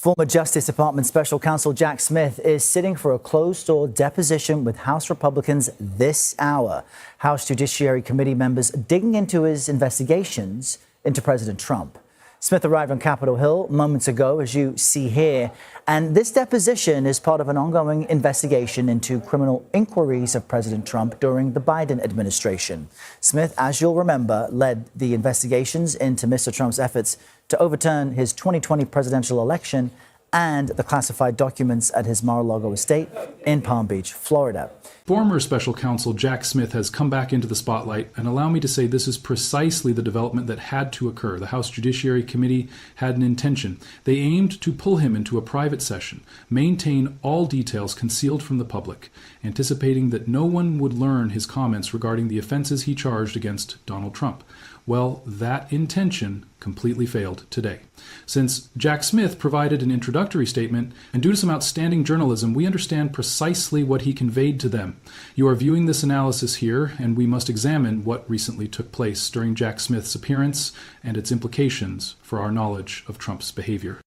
Former Justice Department Special Counsel Jack Smith is sitting for a closed-door deposition with House Republicans this hour. House Judiciary Committee members digging into his investigations into President Trump. Smith arrived on Capitol Hill moments ago, as you see here, and this deposition is part of an ongoing investigation into criminal inquiries of President Trump during the Biden administration. Smith, as you'll remember, led the investigations into Mr. Trump's efforts to overturn his 2020 presidential election and the classified documents at his Mar-a-Lago estate in Palm Beach, Florida. Former Special Counsel Jack Smith has come back into the spotlight, and allow me to say this is precisely the development that had to occur. The House Judiciary Committee had an intention. They aimed to pull him into a private session, maintain all details concealed from the public, anticipating that no one would learn his comments regarding the offenses he charged against Donald Trump. Well, that intention completely failed today. Since Jack Smith provided an introductory statement, and due to some outstanding journalism, we understand precisely what he conveyed to them. You are viewing this analysis here, and we must examine what recently took place during Jack Smith's appearance and its implications for our knowledge of Trump's behavior.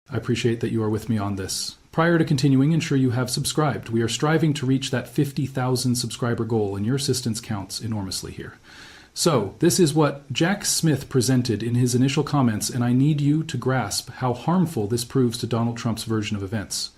I appreciate that you are with me on this. Prior to continuing, ensure you have subscribed. We are striving to reach that 50,000 subscriber goal, and your assistance counts enormously here. So, this is what Jack Smith presented in his initial comments, and I need you to grasp how harmful this proves to Donald Trump's version of events.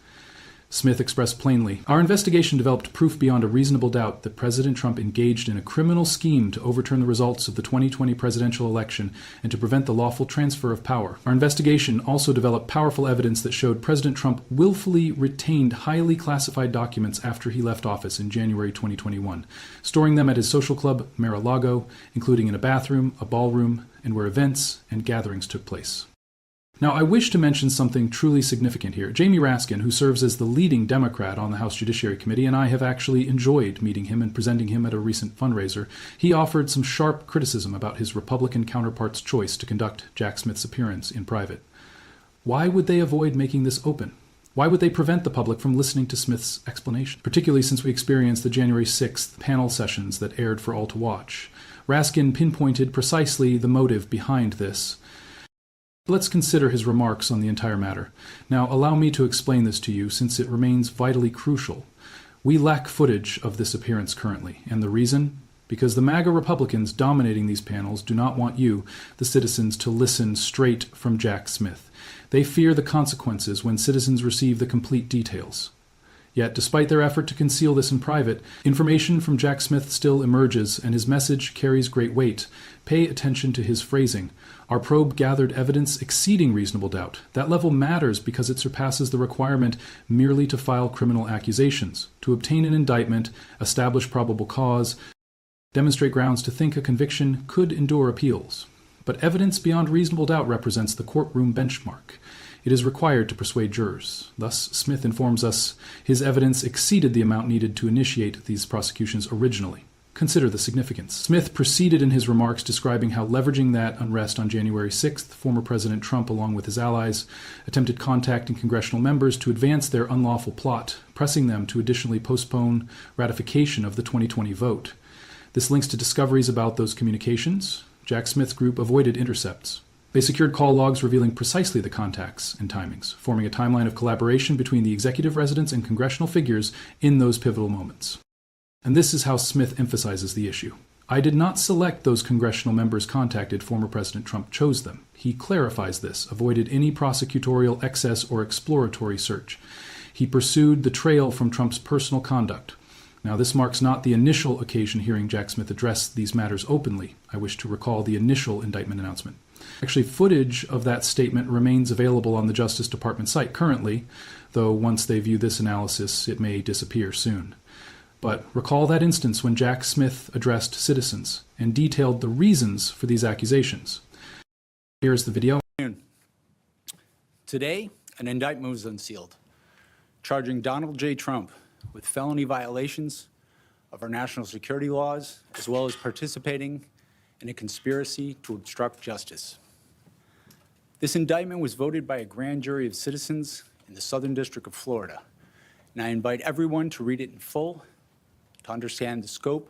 Smith expressed plainly, "Our investigation developed proof beyond a reasonable doubt that President Trump engaged in a criminal scheme to overturn the results of the 2020 presidential election and to prevent the lawful transfer of power. Our investigation also developed powerful evidence that showed President Trump willfully retained highly classified documents after he left office in January 2021, storing them at his social club, Mar-a-Lago, including in a bathroom, a ballroom, and where events and gatherings took place." Now, I wish to mention something truly significant here. Jamie Raskin, who serves as the leading Democrat on the House Judiciary Committee, and I have actually enjoyed meeting him and presenting him at a recent fundraiser, he offered some sharp criticism about his Republican counterpart's choice to conduct Jack Smith's appearance in private. Why would they avoid making this open? Why would they prevent the public from listening to Smith's explanation, particularly since we experienced the January 6th panel sessions that aired for all to watch? Raskin pinpointed precisely the motive behind this. Let's consider his remarks on the entire matter. Now, allow me to explain this to you, since it remains vitally crucial. We lack footage of this appearance currently, and the reason? Because the MAGA Republicans dominating these panels do not want you, the citizens, to listen straight from Jack Smith. They fear the consequences when citizens receive the complete details. Yet, despite their effort to conceal this in private, information from Jack Smith still emerges, and his message carries great weight. Pay attention to his phrasing. Our probe gathered evidence exceeding reasonable doubt. That level matters because it surpasses the requirement merely to file criminal accusations, to obtain an indictment, establish probable cause, demonstrate grounds to think a conviction could endure appeals. But evidence beyond reasonable doubt represents the courtroom benchmark. It is required to persuade jurors. Thus, Smith informs us his evidence exceeded the amount needed to initiate these prosecutions originally. Consider the significance. Smith proceeded in his remarks describing how leveraging that unrest on January 6th, former President Trump, along with his allies, attempted contacting congressional members to advance their unlawful plot, pressing them to additionally postpone ratification of the 2020 vote. This links to discoveries about those communications. Jack Smith's group avoided intercepts. They secured call logs revealing precisely the contacts and timings, forming a timeline of collaboration between the executive residence and congressional figures in those pivotal moments. And this is how Smith emphasizes the issue. I did not select those congressional members contacted. Former President Trump chose them. He clarifies this, avoided any prosecutorial excess or exploratory search. He pursued the trail from Trump's personal conduct. Now, this marks not the initial occasion hearing Jack Smith address these matters openly. I wish to recall the initial indictment announcement. Actually, footage of that statement remains available on the Justice Department site currently, though once they view this analysis, it may disappear soon. But recall that instance when Jack Smith addressed citizens and detailed the reasons for these accusations. Here's the video. Today, an indictment was unsealed, charging Donald J. Trump with felony violations of our national security laws, as well as participating in a conspiracy to obstruct justice. This indictment was voted by a grand jury of citizens in the Southern District of Florida, and I invite everyone to read it in full to understand the scope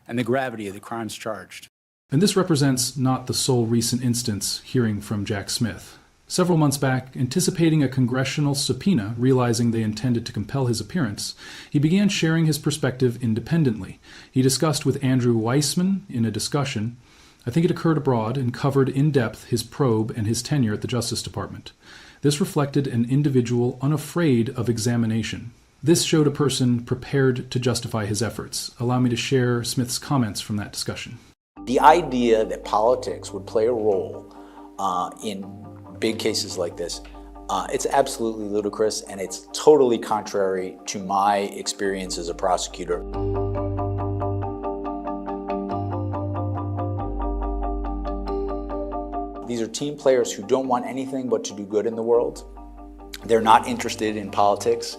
and the gravity of the crimes charged. And this represents not the sole recent instance hearing from Jack Smith. Several months back, anticipating a congressional subpoena, realizing they intended to compel his appearance, he began sharing his perspective independently. He discussed with Andrew Weissman in a discussion, I think it occurred abroad, and covered in depth his probe and his tenure at the Justice Department. This reflected an individual unafraid of examination. This showed a person prepared to justify his efforts. Allow me to share Smith's comments from that discussion. The idea that politics would play a role in big cases like this, it's absolutely ludicrous, and it's totally contrary to my experience as a prosecutor. These are team players who don't want anything but to do good in the world. They're not interested in politics,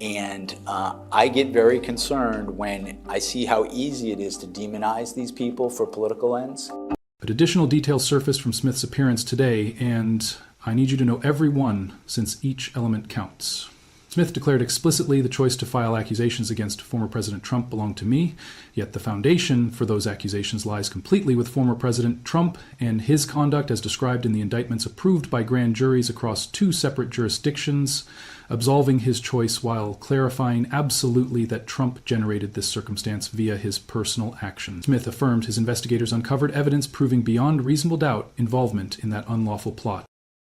and I get very concerned when I see how easy it is to demonize these people for political ends. But additional details surfaced from Smith's appearance today, and I need you to know every one, since each element counts. Smith declared explicitly the choice to file accusations against former President Trump belonged to me, yet the foundation for those accusations lies completely with former President Trump and his conduct as described in the indictments approved by grand juries across 2 separate jurisdictions, absolving his choice while clarifying absolutely that Trump generated this circumstance via his personal actions. Smith affirmed his investigators uncovered evidence proving beyond reasonable doubt involvement in that unlawful plot,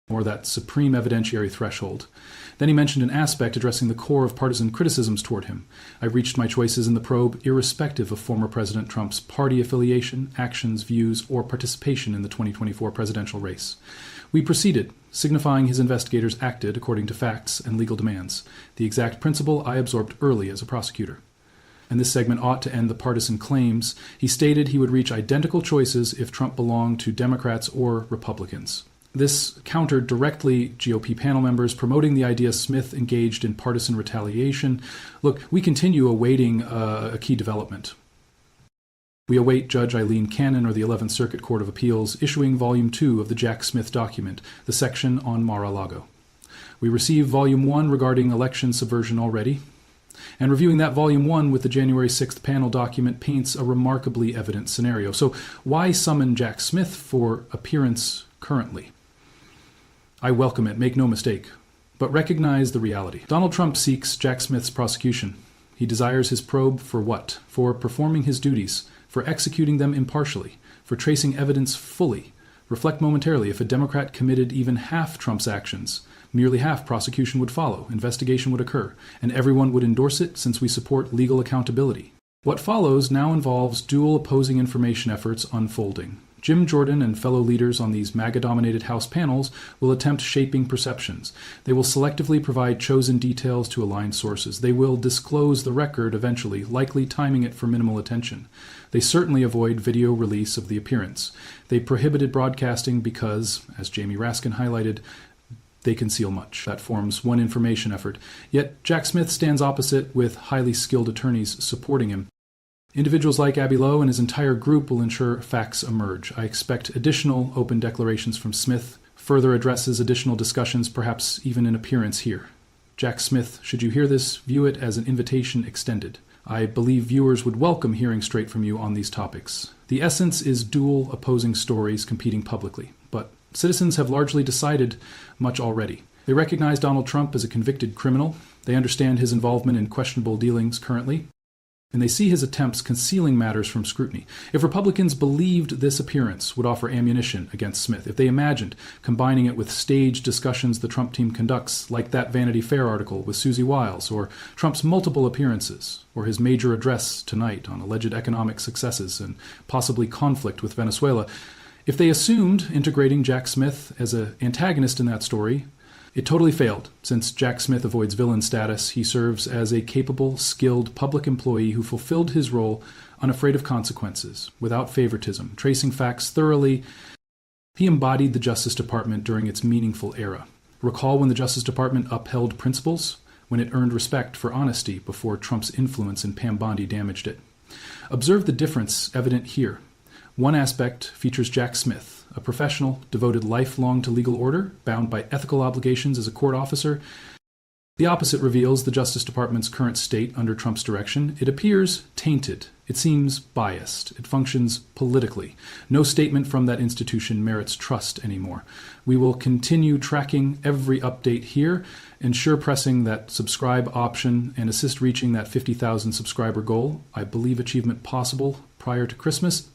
or that supreme evidentiary threshold. Then he mentioned an aspect addressing the core of partisan criticisms toward him. I reached my choices in the probe irrespective of former President Trump's party affiliation, actions, views, or participation in the 2024 presidential race. We proceeded, signifying his investigators acted according to facts and legal demands, the exact principle I absorbed early as a prosecutor. And this segment ought to end the partisan claims. He stated he would reach identical choices if Trump belonged to Democrats or Republicans. This countered directly GOP panel members promoting the idea Smith engaged in partisan retaliation. Look, we continue awaiting a key development. We await Judge Eileen Cannon or the 11th Circuit Court of Appeals issuing Volume 2 of the Jack Smith document, the section on Mar-a-Lago. We received Volume 1 regarding election subversion already, and reviewing that Volume 1 with the January 6th panel document paints a remarkably evident scenario. So why summon Jack Smith for appearance currently? I welcome it, make no mistake, but recognize the reality. Donald Trump seeks Jack Smith's prosecution. He desires his probe for what? For performing his duties, for executing them impartially, for tracing evidence fully. Reflect momentarily, if a Democrat committed even half Trump's actions, merely half prosecution would follow, investigation would occur, and everyone would endorse it since we support legal accountability. What follows now involves dual opposing information efforts unfolding. Jim Jordan and fellow leaders on these MAGA-dominated House panels will attempt shaping perceptions. They will selectively provide chosen details to aligned sources. They will disclose the record eventually, likely timing it for minimal attention. They certainly avoid video release of the appearance. They prohibited broadcasting because, as Jamie Raskin highlighted, they conceal much. That forms one information effort. Yet Jack Smith stands opposite with highly skilled attorneys supporting him. Individuals like Abby Lowe and his entire group will ensure facts emerge. I expect additional open declarations from Smith, further addresses, additional discussions, perhaps even an appearance here. Jack Smith, should you hear this, view it as an invitation extended. I believe viewers would welcome hearing straight from you on these topics. The essence is dual opposing stories competing publicly, but citizens have largely decided much already. They recognize Donald Trump as a convicted criminal. They understand his involvement in questionable dealings currently, and they see his attempts concealing matters from scrutiny. If Republicans believed this appearance would offer ammunition against Smith, if they imagined combining it with staged discussions the Trump team conducts, like that Vanity Fair article with Susie Wiles, or Trump's multiple appearances, or his major address tonight on alleged economic successes and possibly conflict with Venezuela, if they assumed integrating Jack Smith as an antagonist in that story, it totally failed. Since Jack Smith avoids villain status, he serves as a capable, skilled public employee who fulfilled his role unafraid of consequences, without favoritism, tracing facts thoroughly. He embodied the Justice Department during its meaningful era. Recall when the Justice Department upheld principles, when it earned respect for honesty before Trump's influence in Pam Bondi damaged it. Observe the difference evident here. One aspect features Jack Smith, a professional devoted lifelong to legal order, bound by ethical obligations as a court officer. The opposite reveals the Justice Department's current state under Trump's direction. It appears tainted. It seems biased. It functions politically. No statement from that institution merits trust anymore. We will continue tracking every update here, ensure pressing that subscribe option, and assist reaching that 50,000 subscriber goal. I believe achievement possible prior to Christmas,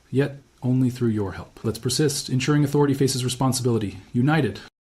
yet only through your help. Let's persist. Ensuring authority faces responsibility. United,